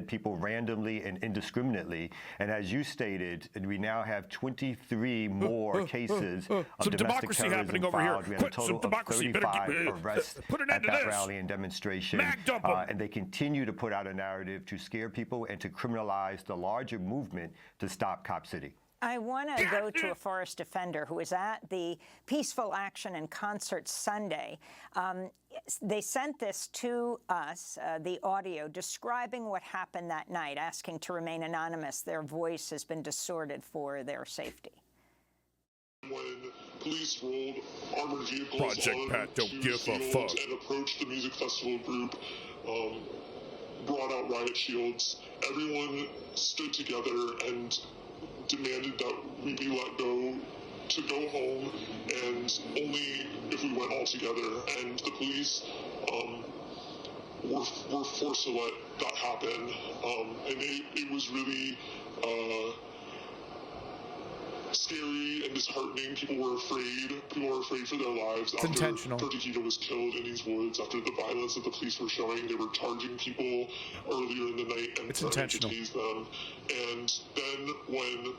Speaker 15: People randomly and indiscriminately, and as you stated, we now have 23 more cases of domestic terrorism filed. We had a total of 35 arrests at that rally and demonstration, and they continue to put out a narrative to scare people and to criminalize the larger movement to stop Cop City.
Speaker 7: I want to go to a forest defender who was at the Peaceful Action and Concert Sunday. They sent this to us, the audio, describing what happened that night, asking to remain anonymous. Their voice has been distorted for their safety.
Speaker 16: When police rolled armored vehicles
Speaker 1: Project
Speaker 16: on
Speaker 1: Pat don't
Speaker 16: to
Speaker 1: give a
Speaker 16: fields
Speaker 1: fuck.
Speaker 16: and approached the music festival group, brought out riot shields, everyone stood together and demanded that we be let go to go home, and only if we went all together. And the police were forced to let that happen. And it was really scary and disheartening. People were afraid. People were afraid for their lives.
Speaker 1: It's intentional.
Speaker 16: After Fertitta was killed in these woods, after the violence that the police were showing, they were charging people earlier in the night and trying to tase them. And then when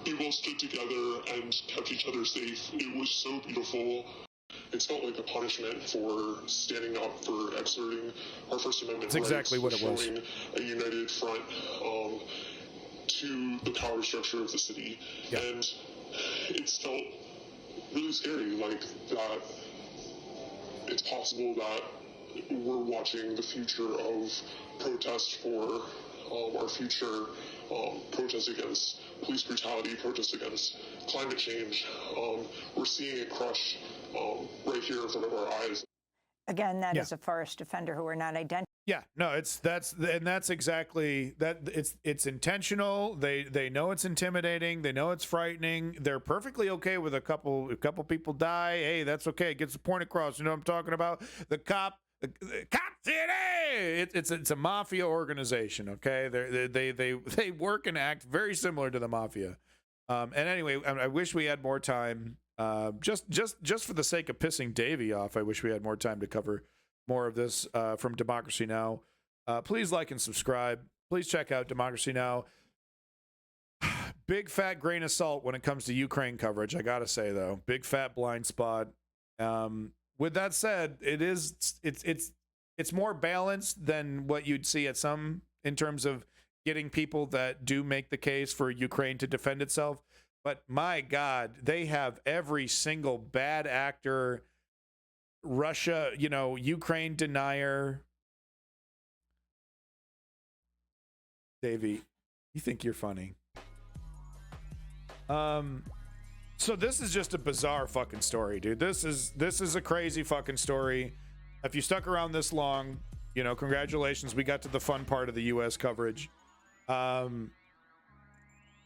Speaker 16: they all stood together and kept each other safe, it was so beautiful. It felt like a punishment for standing up, for exerting our First Amendment rights.
Speaker 1: That's exactly what it was.
Speaker 16: Showing a united front to the power structure of the city. Yeah. And it's felt really scary, like that it's possible that we're watching the future of protest for our future, protest against police brutality, protest against climate change. We're seeing it crush right here in front of our eyes.
Speaker 7: Again, that is a forest defender who are not identified.
Speaker 1: Yeah, no, that's exactly that. It's intentional. They know it's intimidating. They know it's frightening. They're perfectly okay with a couple people die. Hey, that's okay. It gets the point across. You know what I'm talking about? The cop city. It's a mafia organization. Okay, they work and act very similar to the mafia. And anyway, I wish we had more time. Just for the sake of pissing Davey off, I wish we had more time to cover more of this from Democracy Now! Please like and subscribe. Please check out Democracy Now! Big fat grain of salt when it comes to Ukraine coverage, I gotta say, though. Big fat blind spot. With that said, it's more balanced than what you'd see at some, in terms of getting people that do make the case for Ukraine to defend itself. But my God, they have every single bad actor, Russia, Ukraine denier. Davey, you think you're funny. So this is just a bizarre fucking story, dude. This is a crazy fucking story. If you stuck around this long, congratulations. We got to the fun part of the U.S. coverage.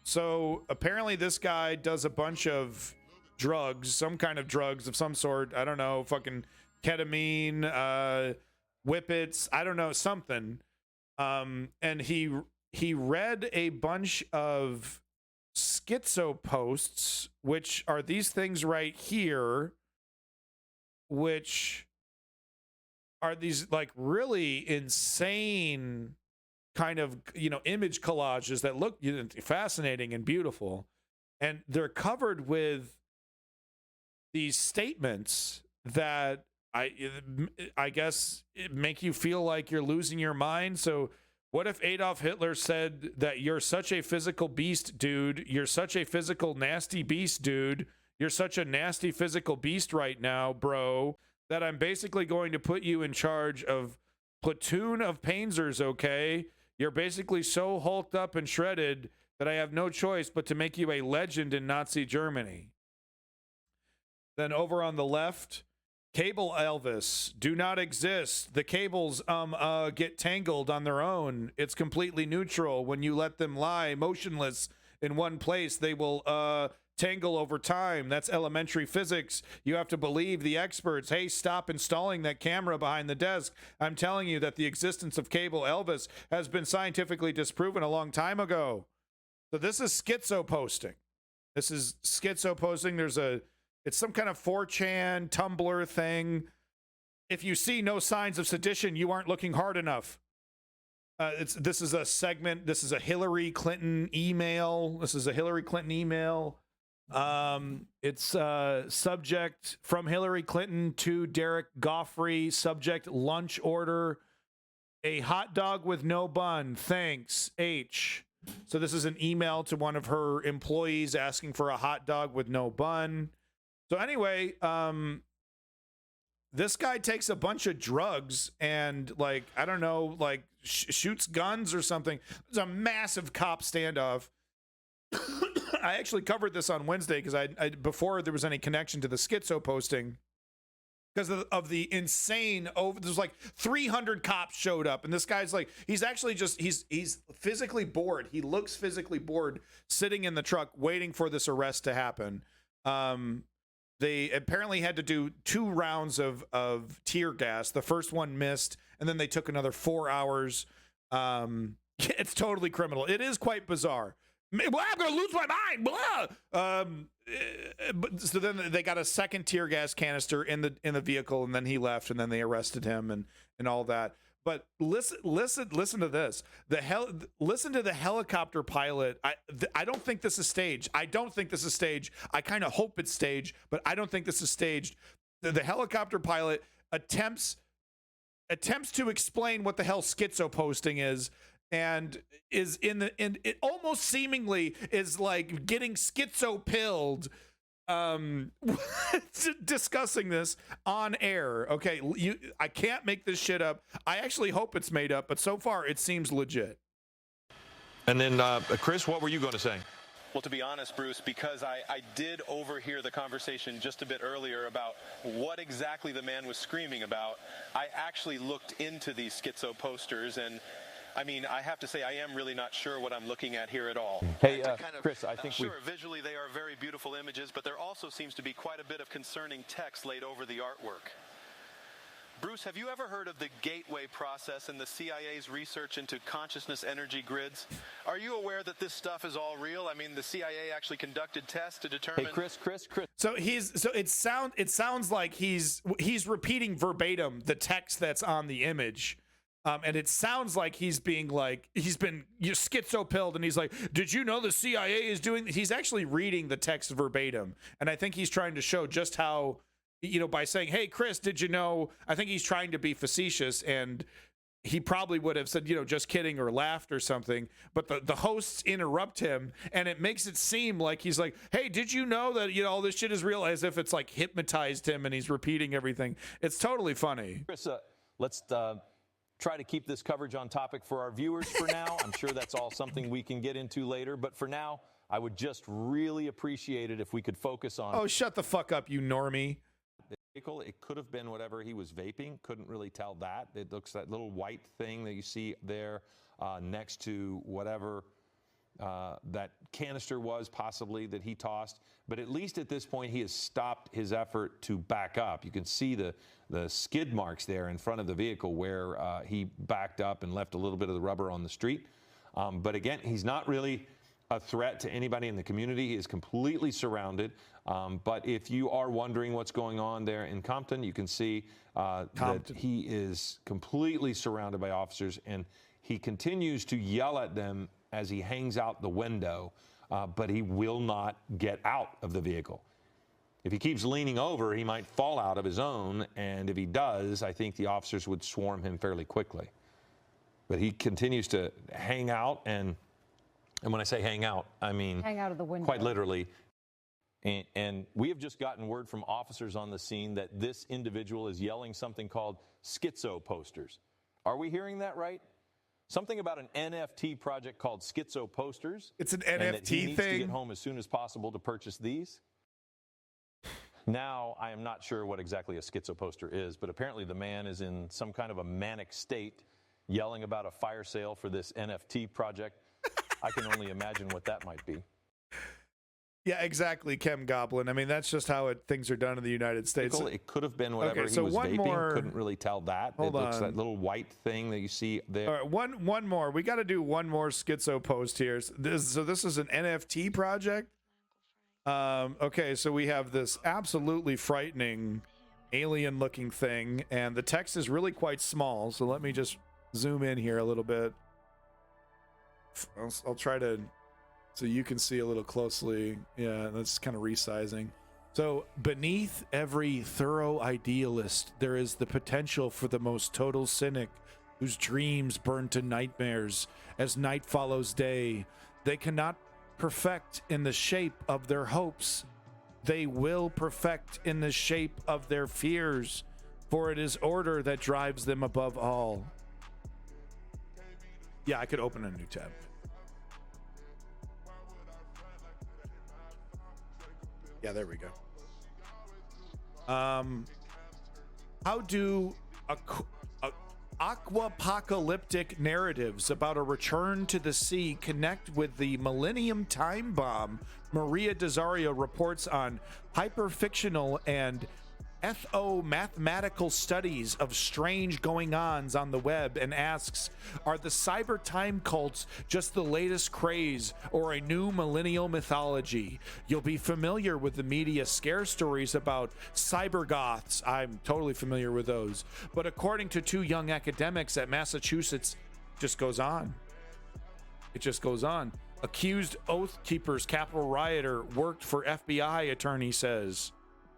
Speaker 1: So apparently this guy does a bunch of drugs, some kind of drugs of some sort. I don't know, fucking ketamine, whippets, I don't know, something. And he read a bunch of schizo posts, which are these things right here, which are these like really insane kind of, image collages that look fascinating and beautiful. And they're covered with these statements that I guess make you feel like you're losing your mind. So what if Adolf Hitler said that you're such a physical beast, dude? You're such a physical nasty beast, dude. You're such a nasty physical beast right now, bro, that I'm basically going to put you in charge of platoon of Panzers, okay? You're basically so hulked up and shredded that I have no choice but to make you a legend in Nazi Germany. Then over on the left, Cable Elvis, do not exist. The cables get tangled on their own. It's completely neutral. When you let them lie motionless in one place, they will tangle over time. That's elementary physics. You have to believe the experts. Hey, stop installing that camera behind the desk. I'm telling you that the existence of Cable Elvis has been scientifically disproven a long time ago. So this is schizo posting. This is schizo posting. It's some kind of 4chan Tumblr thing. If you see no signs of sedition, you aren't looking hard enough. This is a segment. This is a Hillary Clinton email. It's subject from Hillary Clinton to Derek Goffrey. Subject lunch order. A hot dog with no bun. Thanks, H. So this is an email to one of her employees asking for a hot dog with no bun. So anyway, this guy takes a bunch of drugs and shoots guns or something. It's a massive cop standoff. I actually covered this on Wednesday because I before there was any connection to the schizo posting. because of the insane there's like 300 cops showed up, and this guy's like, he's actually just he's physically bored. He looks physically bored sitting in the truck waiting for this arrest to happen. They apparently had to do 2 rounds of tear gas. The first one missed, and then they took another 4 hours. It's totally criminal. It is quite bizarre. Well, I'm gonna lose my mind. Blah. But so then they got a second tear gas canister in the vehicle, and then he left, and then they arrested him and all that. But listen to this. Listen to the helicopter pilot. I don't think this is staged. I kind of hope it's staged, but I don't think this is staged. The helicopter pilot attempts to explain what the hell schizo posting is, and is it almost seemingly is like getting schizo pilled, discussing this on air. Okay, I can't make this shit up. I actually hope it's made up, but so far it seems legit.
Speaker 17: And then, Chris, what were you going to say?
Speaker 18: Well, to be honest, Bruce, because I did overhear the conversation just a bit earlier about what exactly the man was screaming about, I actually looked into these schizo posters, and I mean, I have to say, I am really not sure what I'm looking at here at all.
Speaker 17: Hey, Chris, I think
Speaker 18: sure, visually they are very beautiful images, but there also seems to be quite a bit of concerning text laid over the artwork. Bruce, have you ever heard of the Gateway process and the CIA's research into consciousness energy grids? Are you aware that this stuff is all real? I mean, the CIA actually conducted tests to determine...
Speaker 17: Hey, Chris.
Speaker 1: So it sounds like he's repeating verbatim the text that's on the image. And it sounds like he's been schizo-pilled, and he's like, did you know the CIA is doing this? He's actually reading the text verbatim. And I think he's trying to show just how, by saying, hey, Chris, did you know? I think he's trying to be facetious, and he probably would have said, just kidding, or laughed or something. But the hosts interrupt him, and it makes it seem like he's like, hey, did you know that, all this shit is real, as if it's like hypnotized him and he's repeating everything. It's totally funny.
Speaker 17: Chris, let's try to keep this coverage on topic for our viewers for now. I'm sure that's all something we can get into later. But for now, I would just really appreciate it if we could focus on...
Speaker 1: Oh, shut the fuck up, you normie.
Speaker 17: The vehicle, it could have been whatever he was vaping. Couldn't really tell that. It looks that little white thing that you see there next to whatever that canister was possibly that he tossed. But at least at this point, he has stopped his effort to back up. You can see the skid marks there in front of the vehicle where he backed up and left a little bit of the rubber on the street. But again, he's not really a threat to anybody in the community. He is completely surrounded. But if you are wondering what's going on there in Compton, you can see that he is completely surrounded by officers, and he continues to yell at them as he hangs out the window, but he will not get out of the vehicle. If he keeps leaning over, he might fall out of his own, and if he does, I think the officers would swarm him fairly quickly. But he continues to hang out, and when I say hang out, I mean
Speaker 19: hang out of the window.
Speaker 17: Quite literally. And we have just gotten word from officers on the scene that this individual is yelling something called schizo posters. Are we hearing that right? Something about an NFT project called Schizo Posters.
Speaker 1: It's an
Speaker 17: and
Speaker 1: NFT
Speaker 17: that he needs
Speaker 1: thing.
Speaker 17: To get home as soon as possible to purchase these. Now, I am not sure what exactly a schizo poster is, but apparently the man is in some kind of a manic state, yelling about a fire sale for this NFT project. I can only imagine what that might be.
Speaker 1: Yeah, exactly, Chem Goblin. I mean, that's just how things are done in the United States.
Speaker 17: It could have been whatever he was vaping. Couldn't really tell that. It looks that little white thing that you see there.
Speaker 1: All right, one more. We got to do one more schizo post here. So this is an NFT project. Okay, so we have this absolutely frightening alien-looking thing, and the text is really quite small. So let me just zoom in here a little bit. I'll try to... so you can see a little closely. Yeah, that's kind of resizing. So beneath every thorough idealist, there is the potential for the most total cynic whose dreams burn to nightmares as night follows day. They cannot perfect in the shape of their hopes. They will perfect in the shape of their fears, for it is order that drives them above all. Yeah, I could open a new tab. Yeah, there we go. How do aquapocalyptic narratives about a return to the sea connect with the Millennium Time Bomb? Maria Desario reports on hyperfictional and ethno-mathematical studies of strange going-ons on the web and asks, are the cyber time cults just the latest craze or a new millennial mythology? You'll be familiar with the media scare stories about cyber goths. I'm totally familiar with those. But according to two young academics at Massachusetts, it just goes on. It just goes on. Accused Oath Keepers Capitol rioter worked for FBI, attorney says.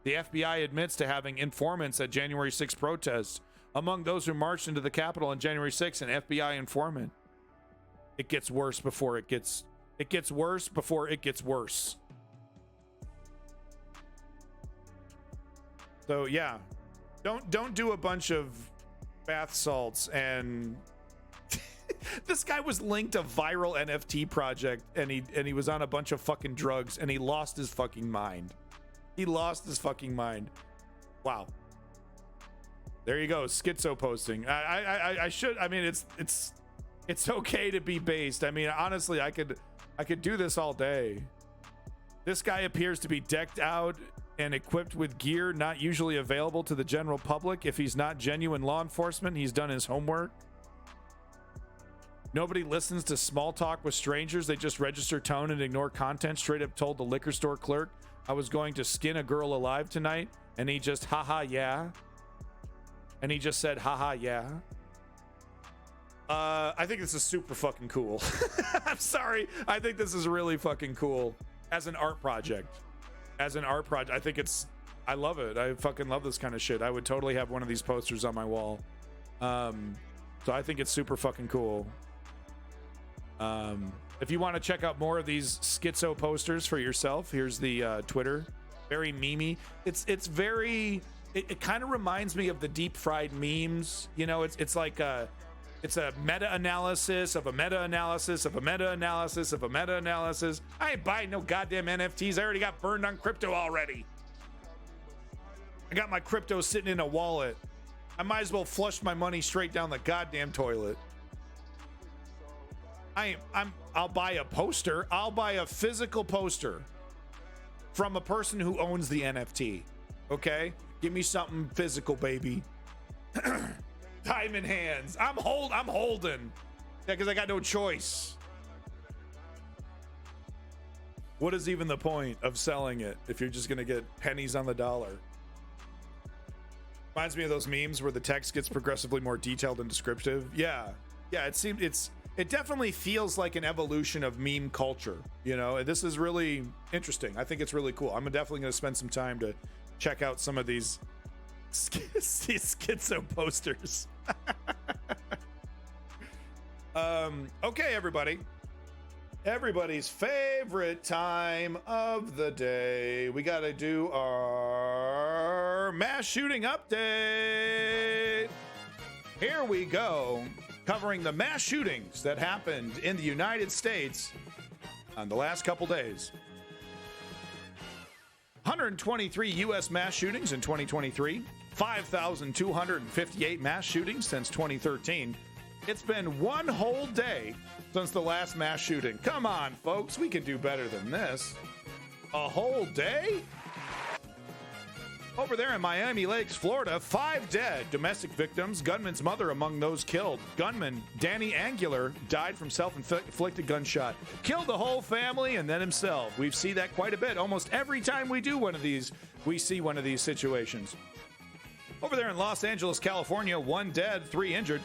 Speaker 1: The FBI admits to having informants at January 6 protests. Among those who marched into the Capitol on January 6, an FBI informant. It gets worse before it gets worse before it gets worse. So yeah, don't do a bunch of bath salts. And this guy was linked a viral NFT project, and he was on a bunch of fucking drugs, and he lost his fucking mind. He lost his fucking mind. Wow. There you go. Schizo posting. I should. I mean, it's okay to be based. I mean, honestly, I could do this all day. This guy appears to be decked out and equipped with gear not usually available to the general public. If he's not genuine law enforcement, he's done his homework. Nobody listens to small talk with strangers. They just register tone and ignore content. Straight up told the liquor store clerk, I was going to skin a girl alive tonight, and he just, haha, yeah. And he just said, haha, yeah. I think this is super fucking cool. I'm sorry. I think this is really fucking cool as an art project. As an art project, I love it. I fucking love this kind of shit. I would totally have one of these posters on my wall. So I think it's super fucking cool. If you want to check out more of these schizo posters for yourself, here's the Twitter. Very memey. It's very. It kind of reminds me of the deep fried memes. You know, it's like it's a meta-analysis of a meta-analysis of a meta-analysis of a meta-analysis. I ain't buying no goddamn NFTs. I already got burned on crypto already. I got my crypto sitting in a wallet. I might as well flush my money straight down the goddamn toilet. I'll buy a poster. I'll buy a physical poster from a person who owns the NFT. Okay? Give me something physical, baby. Time in hands. I'm holding. Yeah, because I got no choice. What is even the point of selling it if you're just gonna get pennies on the dollar? Reminds me of those memes where the text gets progressively more detailed and descriptive. Yeah, it definitely feels like an evolution of meme culture. You know, this is really interesting. I think it's really cool. I'm definitely going to spend some time to check out some of these schizo posters. Okay, everybody. Everybody's favorite time of the day. We got to do our mass shooting update. Here we go. Covering the mass shootings that happened in the United States on the last couple days. 123 U.S. mass shootings in 2023, 5,258 mass shootings since 2013. It's been one whole day since the last mass shooting. Come on, folks, we can do better than this. A whole day? Over there in Miami Lakes, Florida, 5 dead. Domestic victims, gunman's mother among those killed. Gunman Danny Angular died from self-inflicted gunshot. Killed the whole family and then himself. We see that quite a bit. Almost every time we do one of these, we see one of these situations. Over there in Los Angeles, California, 1 dead, 3 injured.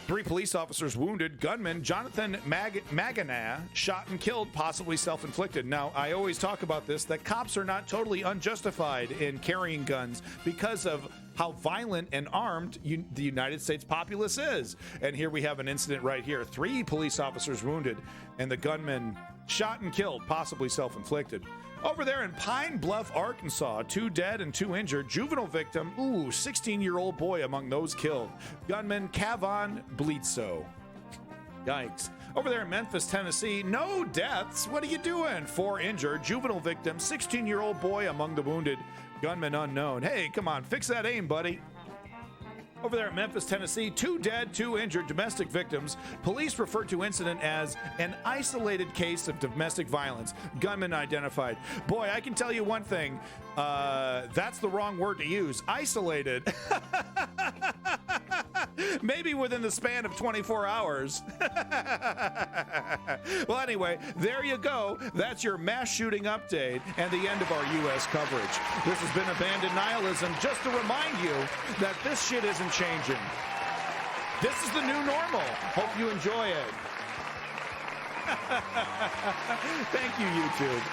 Speaker 1: 3 police officers wounded. Gunman Jonathan Magana shot and killed, possibly self-inflicted. Now, I always talk about this, that cops are not totally unjustified in carrying guns because of how violent and armed the United States populace is. And here we have an incident right here. 3 police officers wounded, and the gunman shot and killed, possibly self-inflicted. Over there in Pine Bluff, Arkansas, 2 dead and 2 injured. Juvenile victim, 16-year-old boy among those killed. Gunman Kavon Bledsoe. Yikes. Over there in Memphis, Tennessee, no deaths. What are you doing? 4 injured. Juvenile victim, 16-year-old boy among the wounded. Gunman unknown. Hey, come on, fix that aim, buddy. Over there at Memphis, Tennessee, 2 dead, 2 injured domestic victims. Police referred to incident as an isolated case of domestic violence. Gunman identified. Boy, I can tell you one thing. That's the wrong word to use. Isolated. Maybe within the span of 24 hours. Well, anyway, there you go. That's your mass shooting update and the end of our U.S. coverage. This has been Abandoned Nihilism, just to remind you that this shit isn't changing. This is the new normal. Hope you enjoy it. Thank you, YouTube.